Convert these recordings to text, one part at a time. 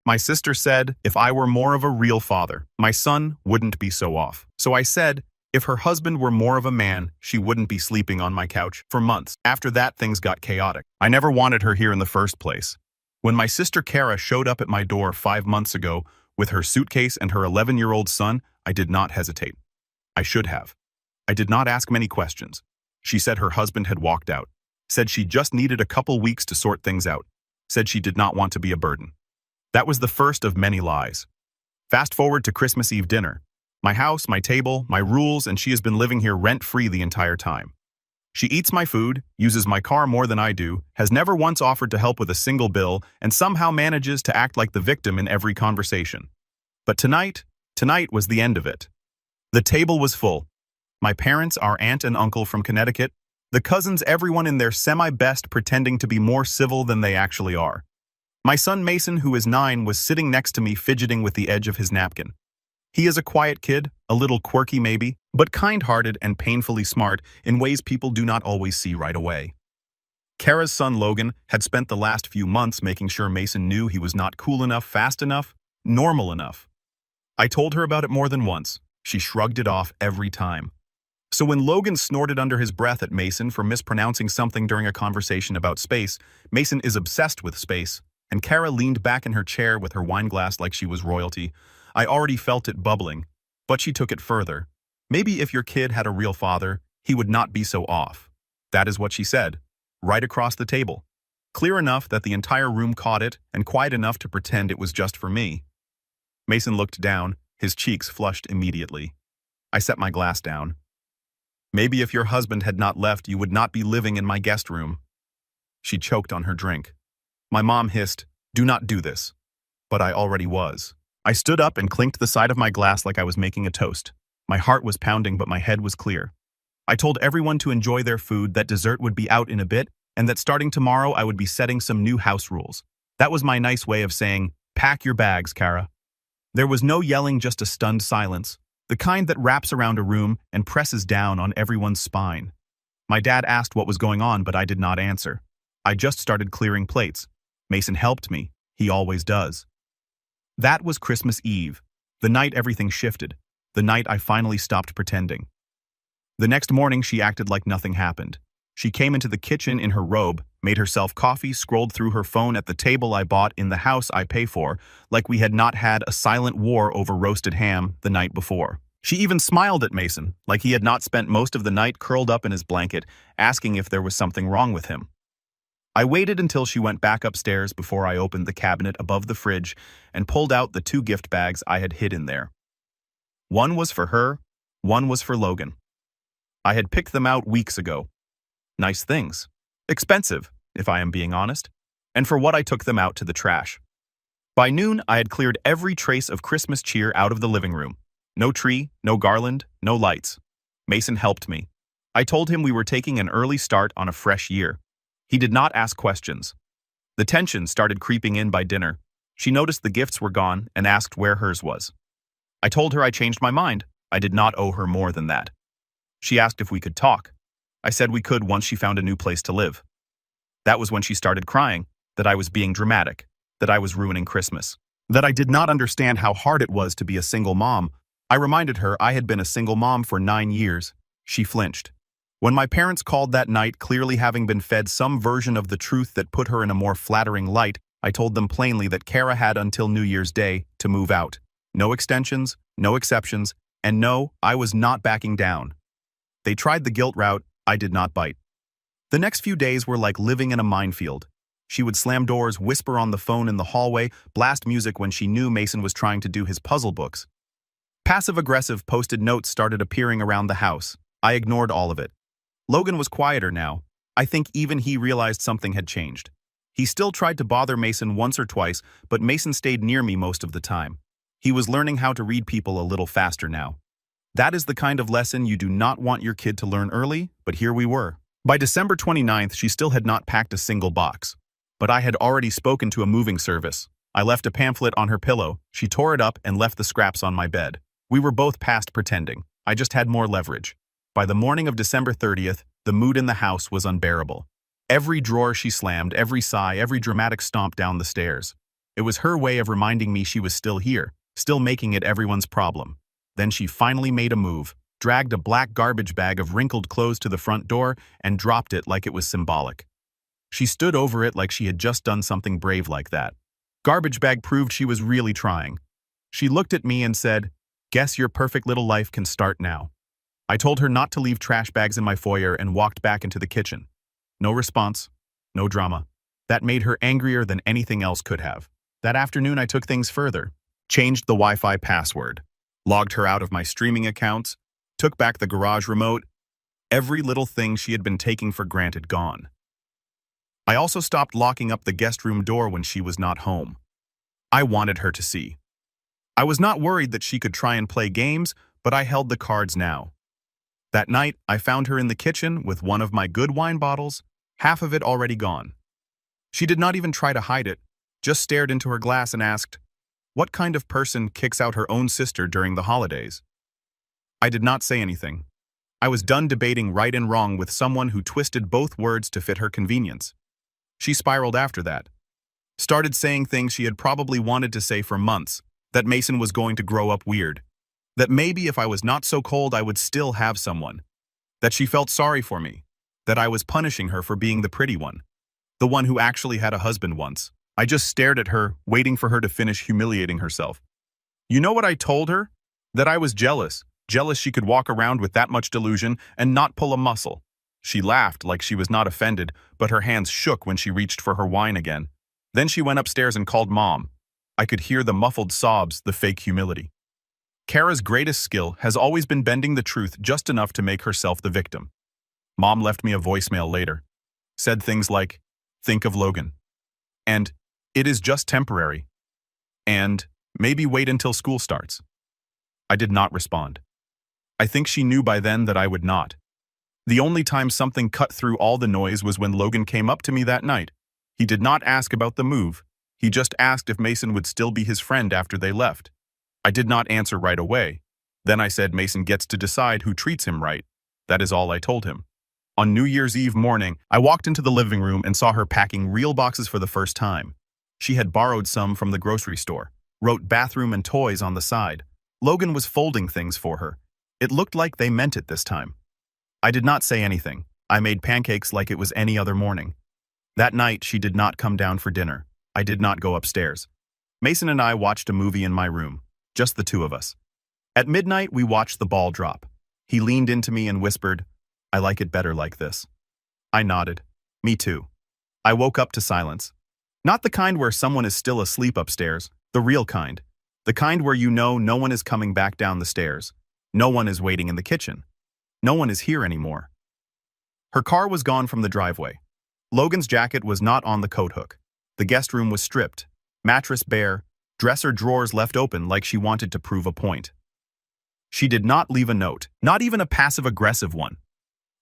My sister said if I were more of a real father, my son wouldn't be so off. So I said, if her husband were more of a man, she wouldn't be sleeping on my couch for months. After that, things got chaotic. I never wanted her here in the first place. When my sister Kara showed up at my door 5 months ago with her suitcase and her 11-year-old son, I did not hesitate. I should have. I did not ask many questions. She said her husband had walked out. Said she just needed a couple weeks to sort things out. Said she did not want to be a burden. That was the first of many lies. Fast forward to Christmas Eve dinner. My house, my table, my rules, and she has been living here rent-free the entire time. She eats my food, uses my car more than I do, has never once offered to help with a single bill, and somehow manages to act like the victim in every conversation. But tonight was the end of it. The table was full. My parents, our aunt and uncle from Connecticut, the cousins, everyone in their semi-best pretending to be more civil than they actually are. My son Mason, who is 9, was sitting next to me fidgeting with the edge of his napkin. He is a quiet kid, a little quirky maybe, but kind-hearted and painfully smart in ways people do not always see right away. Kara's son Logan had spent the last few months making sure Mason knew he was not cool enough, fast enough, normal enough. I told her about it more than once. She shrugged it off every time. So when Logan snorted under his breath at Mason for mispronouncing something during a conversation about space, Mason is obsessed with space, and Kara leaned back in her chair with her wine glass like she was royalty. I already felt it bubbling, but she took it further. Maybe if your kid had a real father, he would not be so off. That is what she said, right across the table. Clear enough that the entire room caught it, and quiet enough to pretend it was just for me. Mason looked down, his cheeks flushed immediately. I set my glass down. Maybe if your husband had not left, you would not be living in my guest room. She choked on her drink. My mom hissed, "Do not do this." But I already was. I stood up and clinked the side of my glass like I was making a toast. My heart was pounding, but my head was clear. I told everyone to enjoy their food, that dessert would be out in a bit, and that starting tomorrow I would be setting some new house rules. That was my nice way of saying, pack your bags, Kara. There was no yelling, just a stunned silence, the kind that wraps around a room and presses down on everyone's spine. My dad asked what was going on, but I did not answer. I just started clearing plates. Mason helped me. He always does. That was Christmas Eve, the night everything shifted, the night I finally stopped pretending. The next morning, she acted like nothing happened. She came into the kitchen in her robe, made herself coffee, scrolled through her phone at the table I bought in the house I pay for, like we had not had a silent war over roasted ham the night before. She even smiled at Mason, like he had not spent most of the night curled up in his blanket, asking if there was something wrong with him. I waited until she went back upstairs before I opened the cabinet above the fridge and pulled out the 2 gift bags I had hid in there. One was for her, one was for Logan. I had picked them out weeks ago. Nice things. Expensive, if I am being honest. And for what I took them out to the trash. By noon, I had cleared every trace of Christmas cheer out of the living room. No tree, no garland, no lights. Mason helped me. I told him we were taking an early start on a fresh year. He did not ask questions. The tension started creeping in by dinner. She noticed the gifts were gone and asked where hers was. I told her I changed my mind. I did not owe her more than that. She asked if we could talk. I said we could once she found a new place to live. That was when she started crying, that I was being dramatic, that I was ruining Christmas, that I did not understand how hard it was to be a single mom. I reminded her I had been a single mom for 9 years. She flinched. When my parents called that night, clearly having been fed some version of the truth that put her in a more flattering light, I told them plainly that Kara had until New Year's Day to move out. No extensions, no exceptions, and no, I was not backing down. They tried the guilt route. I did not bite. The next few days were like living in a minefield. She would slam doors, whisper on the phone in the hallway, blast music when she knew Mason was trying to do his puzzle books. Passive-aggressive post-it notes started appearing around the house. I ignored all of it. Logan was quieter now. I think even he realized something had changed. He still tried to bother Mason once or twice, but Mason stayed near me most of the time. He was learning how to read people a little faster now. That is the kind of lesson you do not want your kid to learn early, but here we were. By December 29th, she still had not packed a single box. But I had already spoken to a moving service. I left a pamphlet on her pillow. She tore it up and left the scraps on my bed. We were both past pretending. I just had more leverage. By the morning of December 30th, the mood in the house was unbearable. Every drawer she slammed, every sigh, every dramatic stomp down the stairs. It was her way of reminding me she was still here, still making it everyone's problem. Then she finally made a move, dragged a black garbage bag of wrinkled clothes to the front door and dropped it like it was symbolic. She stood over it like she had just done something brave like that. Garbage bag proved she was really trying. She looked at me and said, "Guess your perfect little life can start now." I told her not to leave trash bags in my foyer and walked back into the kitchen. No response, no drama. That made her angrier than anything else could have. That afternoon I took things further, changed the Wi-Fi password, logged her out of my streaming accounts, took back the garage remote, every little thing she had been taking for granted gone. I also stopped locking up the guest room door when she was not home. I wanted her to see. I was not worried that she could try and play games, but I held the cards now. That night, I found her in the kitchen with one of my good wine bottles, half of it already gone. She did not even try to hide it, just stared into her glass and asked, "What kind of person kicks out her own sister during the holidays?" I did not say anything. I was done debating right and wrong with someone who twisted both words to fit her convenience. She spiraled after that. Started saying things she had probably wanted to say for months, that Mason was going to grow up weird. That maybe if I was not so cold I would still have someone. That she felt sorry for me. That I was punishing her for being the pretty one. The one who actually had a husband once. I just stared at her, waiting for her to finish humiliating herself. You know what I told her? That I was jealous. Jealous she could walk around with that much delusion and not pull a muscle. She laughed like she was not offended, but her hands shook when she reached for her wine again. Then she went upstairs and called Mom. I could hear the muffled sobs, the fake humility. Kara's greatest skill has always been bending the truth just enough to make herself the victim. Mom left me a voicemail later. Said things like, "Think of Logan." And, "It is just temporary." And, "Maybe wait until school starts." I did not respond. I think she knew by then that I would not. The only time something cut through all the noise was when Logan came up to me that night. He did not ask about the move. He just asked if Mason would still be his friend after they left. I did not answer right away. Then I said Mason gets to decide who treats him right. That is all I told him. On New Year's Eve morning, I walked into the living room and saw her packing real boxes for the first time. She had borrowed some from the grocery store, wrote bathroom and toys on the side. Logan was folding things for her. It looked like they meant it this time. I did not say anything. I made pancakes like it was any other morning. That night, she did not come down for dinner. I did not go upstairs. Mason and I watched a movie in my room, just the two of us. At midnight, we watched the ball drop. He leaned into me and whispered, "I like it better like this." I nodded. Me too. I woke up to silence. Not the kind where someone is still asleep upstairs, the real kind. The kind where you know no one is coming back down the stairs. No one is waiting in the kitchen. No one is here anymore. Her car was gone from the driveway. Logan's jacket was not on the coat hook. The guest room was stripped, mattress bare, dresser drawers left open like she wanted to prove a point. She did not leave a note, not even a passive-aggressive one.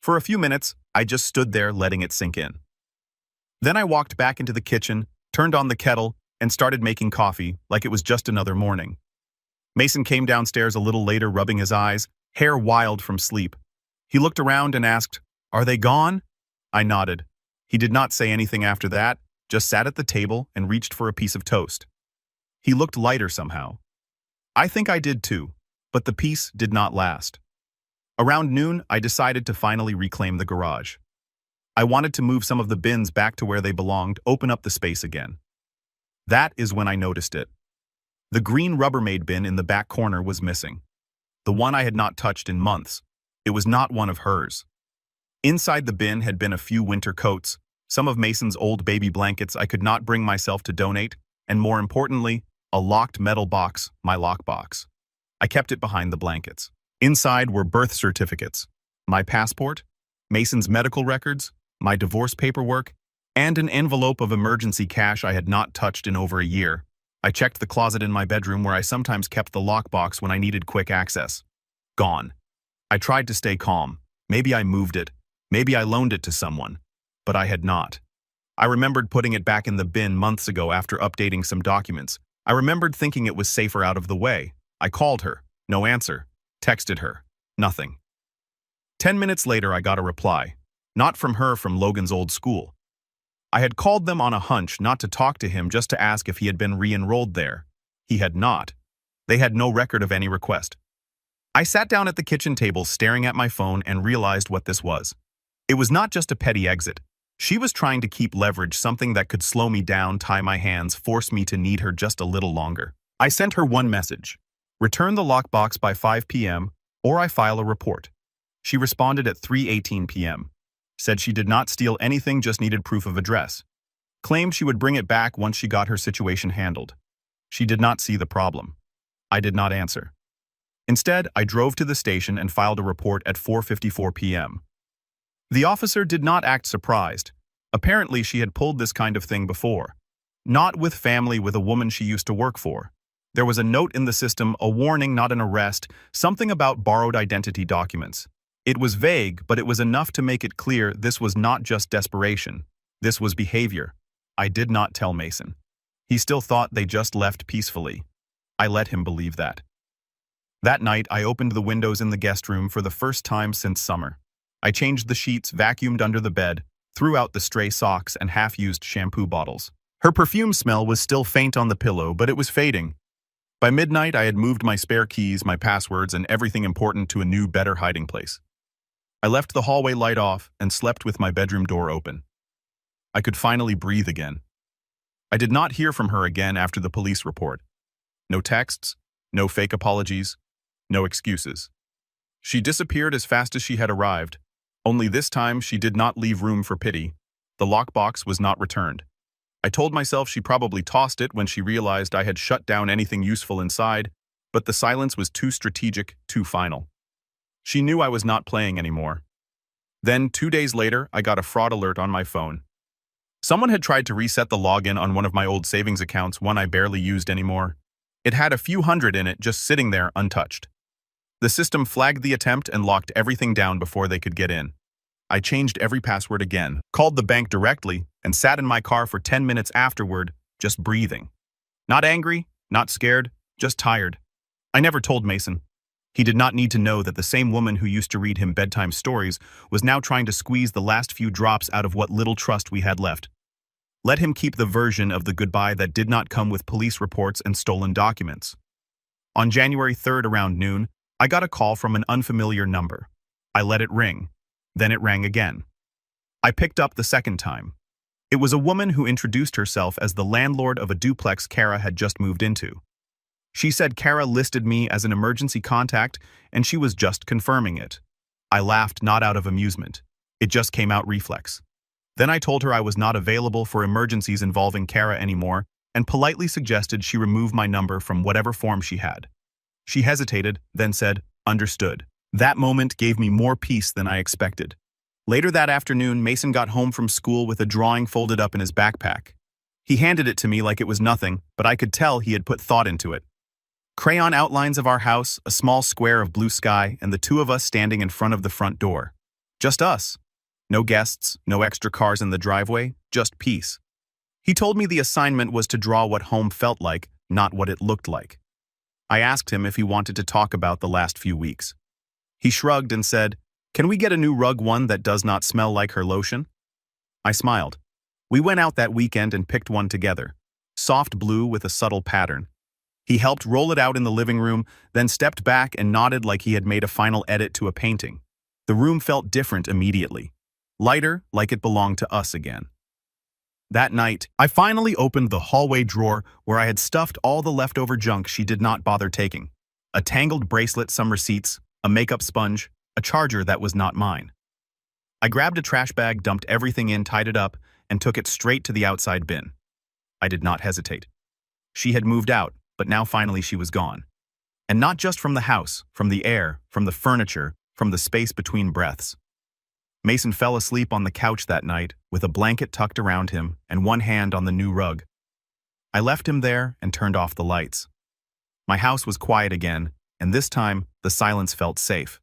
For a few minutes, I just stood there letting it sink in. Then I walked back into the kitchen, turned on the kettle, and started making coffee like it was just another morning. Mason came downstairs a little later rubbing his eyes, hair wild from sleep. He looked around and asked, "Are they gone?" I nodded. He did not say anything after that, just sat at the table and reached for a piece of toast. He looked lighter somehow. I think I did too, but the peace did not last. Around noon, I decided to finally reclaim the garage. I wanted to move some of the bins back to where they belonged, open up the space again. That is when I noticed it. The green Rubbermaid bin in the back corner was missing. The one I had not touched in months. It was not one of hers. Inside the bin had been a few winter coats, some of Mason's old baby blankets I could not bring myself to donate, and more importantly, a locked metal box, my lockbox. I kept it behind the blankets. Inside were birth certificates, my passport, Mason's medical records, my divorce paperwork, and an envelope of emergency cash I had not touched in over a year. I checked the closet in my bedroom where I sometimes kept the lockbox when I needed quick access. Gone. I tried to stay calm. Maybe I moved it. Maybe I loaned it to someone. But I had not. I remembered putting it back in the bin months ago after updating some documents. I remembered thinking it was safer out of the way. I called her. No answer. Texted her. Nothing. 10 minutes later, I got a reply. Not from her, from Logan's old school. I had called them on a hunch not to talk to him, just to ask if he had been re-enrolled there. He had not. They had no record of any request. I sat down at the kitchen table staring at my phone and realized what this was. It was not just a petty exit. She was trying to keep leverage, something that could slow me down, tie my hands, force me to need her just a little longer. I sent her one message: return the lockbox by 5 p.m. or I file a report. She responded at 3:18 p.m. Said she did not steal anything, just needed proof of address. Claimed she would bring it back once she got her situation handled. She did not see the problem. I did not answer. Instead, I drove to the station and filed a report at 4:54 p.m. The officer did not act surprised. Apparently, she had pulled this kind of thing before. Not with family, with a woman she used to work for. There was a note in the system, a warning, not an arrest, something about borrowed identity documents. It was vague, but it was enough to make it clear this was not just desperation. This was behavior. I did not tell Mason. He still thought they just left peacefully. I let him believe that. That night, I opened the windows in the guest room for the first time since summer. I changed the sheets, vacuumed under the bed, threw out the stray socks and half-used shampoo bottles. Her perfume smell was still faint on the pillow, but it was fading. By midnight, I had moved my spare keys, my passwords, and everything important to a new, better hiding place. I left the hallway light off and slept with my bedroom door open. I could finally breathe again. I did not hear from her again after the police report. No texts, no fake apologies, no excuses. She disappeared as fast as she had arrived. Only this time, she did not leave room for pity. The lockbox was not returned. I told myself she probably tossed it when she realized I had shut down anything useful inside, but the silence was too strategic, too final. She knew I was not playing anymore. Then, 2 days later, I got a fraud alert on my phone. Someone had tried to reset the login on one of my old savings accounts, one I barely used anymore. It had a few hundred in it just sitting there untouched. The system flagged the attempt and locked everything down before they could get in. I changed every password again, called the bank directly, and sat in my car for 10 minutes afterward, just breathing. Not angry, not scared, just tired. I never told Mason. He did not need to know that the same woman who used to read him bedtime stories was now trying to squeeze the last few drops out of what little trust we had left. Let him keep the version of the goodbye that did not come with police reports and stolen documents. On January 3rd around noon, I got a call from an unfamiliar number. I let it ring. Then it rang again. I picked up the second time. It was a woman who introduced herself as the landlord of a duplex Kara had just moved into. She said Kara listed me as an emergency contact and she was just confirming it. I laughed, not out of amusement. It just came out reflex. Then I told her I was not available for emergencies involving Kara anymore and politely suggested she remove my number from whatever form she had. She hesitated, then said, "Understood." That moment gave me more peace than I expected. Later that afternoon, Mason got home from school with a drawing folded up in his backpack. He handed it to me like it was nothing, but I could tell he had put thought into it. Crayon outlines of our house, a small square of blue sky, and the two of us standing in front of the front door. Just us. No guests, no extra cars in the driveway, just peace. He told me the assignment was to draw what home felt like, not what it looked like. I asked him if he wanted to talk about the last few weeks. He shrugged and said, "Can we get a new rug, one that does not smell like her lotion?" I smiled. We went out that weekend and picked one together. Soft blue with a subtle pattern. He helped roll it out in the living room, then stepped back and nodded like he had made a final edit to a painting. The room felt different immediately. Lighter, like it belonged to us again. That night, I finally opened the hallway drawer where I had stuffed all the leftover junk she did not bother taking. A tangled bracelet, some receipts, a makeup sponge, a charger that was not mine. I grabbed a trash bag, dumped everything in, tied it up, and took it straight to the outside bin. I did not hesitate. She had moved out, but now finally she was gone. And not just from the house, from the air, from the furniture, from the space between breaths. Mason fell asleep on the couch that night, with a blanket tucked around him and one hand on the new rug. I left him there and turned off the lights. My house was quiet again, and this time, the silence felt safe.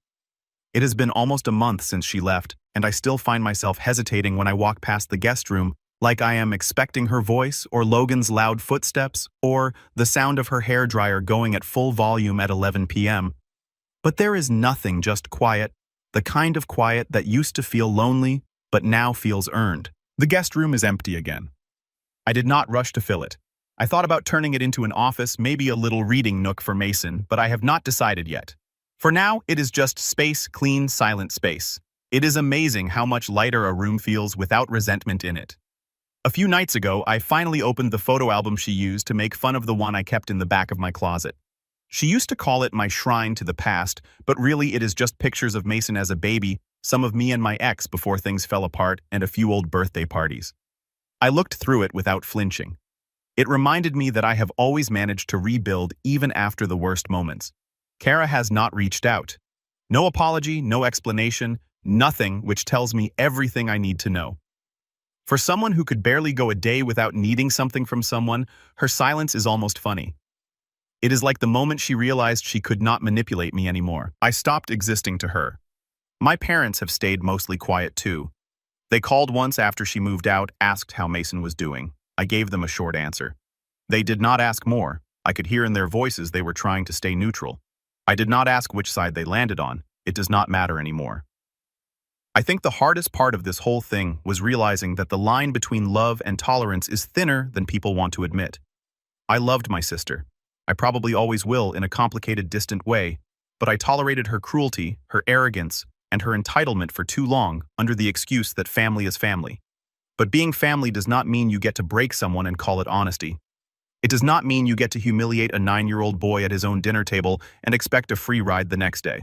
It has been almost a month since she left, and I still find myself hesitating when I walk past the guest room, like I am expecting her voice, or Logan's loud footsteps, or the sound of her hairdryer going at full volume at 11 p.m. But there is nothing, just quiet, the kind of quiet that used to feel lonely, but now feels earned. The guest room is empty again. I did not rush to fill it. I thought about turning it into an office, maybe a little reading nook for Mason, but I have not decided yet. For now, it is just space, clean, silent space. It is amazing how much lighter a room feels without resentment in it. A few nights ago, I finally opened the photo album she used to make fun of the one I kept in the back of my closet. She used to call it my shrine to the past, but really it is just pictures of Mason as a baby, some of me and my ex before things fell apart, and a few old birthday parties. I looked through it without flinching. It reminded me that I have always managed to rebuild even after the worst moments. Kara has not reached out. No apology, no explanation, nothing, which tells me everything I need to know. For someone who could barely go a day without needing something from someone, her silence is almost funny. It is like the moment she realized she could not manipulate me anymore. I stopped existing to her. My parents have stayed mostly quiet too. They called once after she moved out, asked how Mason was doing. I gave them a short answer. They did not ask more. I could hear in their voices they were trying to stay neutral. I did not ask which side they landed on. It does not matter anymore. I think the hardest part of this whole thing was realizing that the line between love and tolerance is thinner than people want to admit. I loved my sister. I probably always will in a complicated, distant way, but I tolerated her cruelty, her arrogance, and her entitlement for too long under the excuse that family is family. But being family does not mean you get to break someone and call it honesty. It does not mean you get to humiliate a 9-year-old boy at his own dinner table and expect a free ride the next day.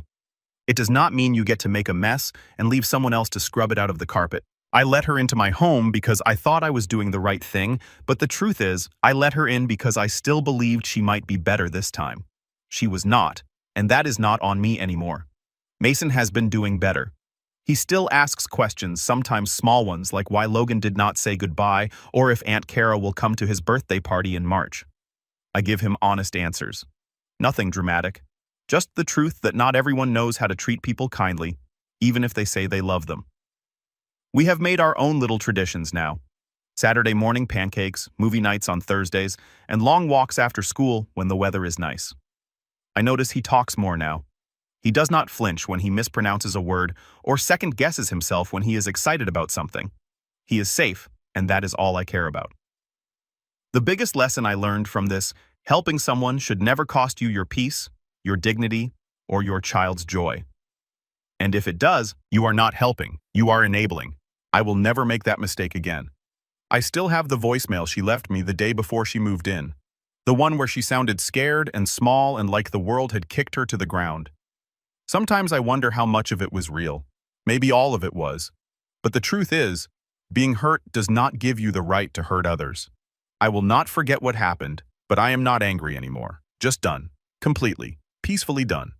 It does not mean you get to make a mess and leave someone else to scrub it out of the carpet. I let her into my home because I thought I was doing the right thing, but the truth is, I let her in because I still believed she might be better this time. She was not, and that is not on me anymore. Mason has been doing better. He still asks questions, sometimes small ones, like why Logan did not say goodbye or if Aunt Kara will come to his birthday party in March. I give him honest answers. Nothing dramatic. Just the truth that not everyone knows how to treat people kindly, even if they say they love them. We have made our own little traditions now. Saturday morning pancakes, movie nights on Thursdays, and long walks after school when the weather is nice. I notice he talks more now. He does not flinch when he mispronounces a word or second-guesses himself when he is excited about something. He is safe, and that is all I care about. The biggest lesson I learned from this: helping someone should never cost you your peace, your dignity, or your child's joy. And if it does, you are not helping, you are enabling. I will never make that mistake again. I still have the voicemail she left me the day before she moved in. The one where she sounded scared and small and like the world had kicked her to the ground. Sometimes I wonder how much of it was real. Maybe all of it was. But the truth is, being hurt does not give you the right to hurt others. I will not forget what happened, but I am not angry anymore. Just done. Completely. Peacefully done.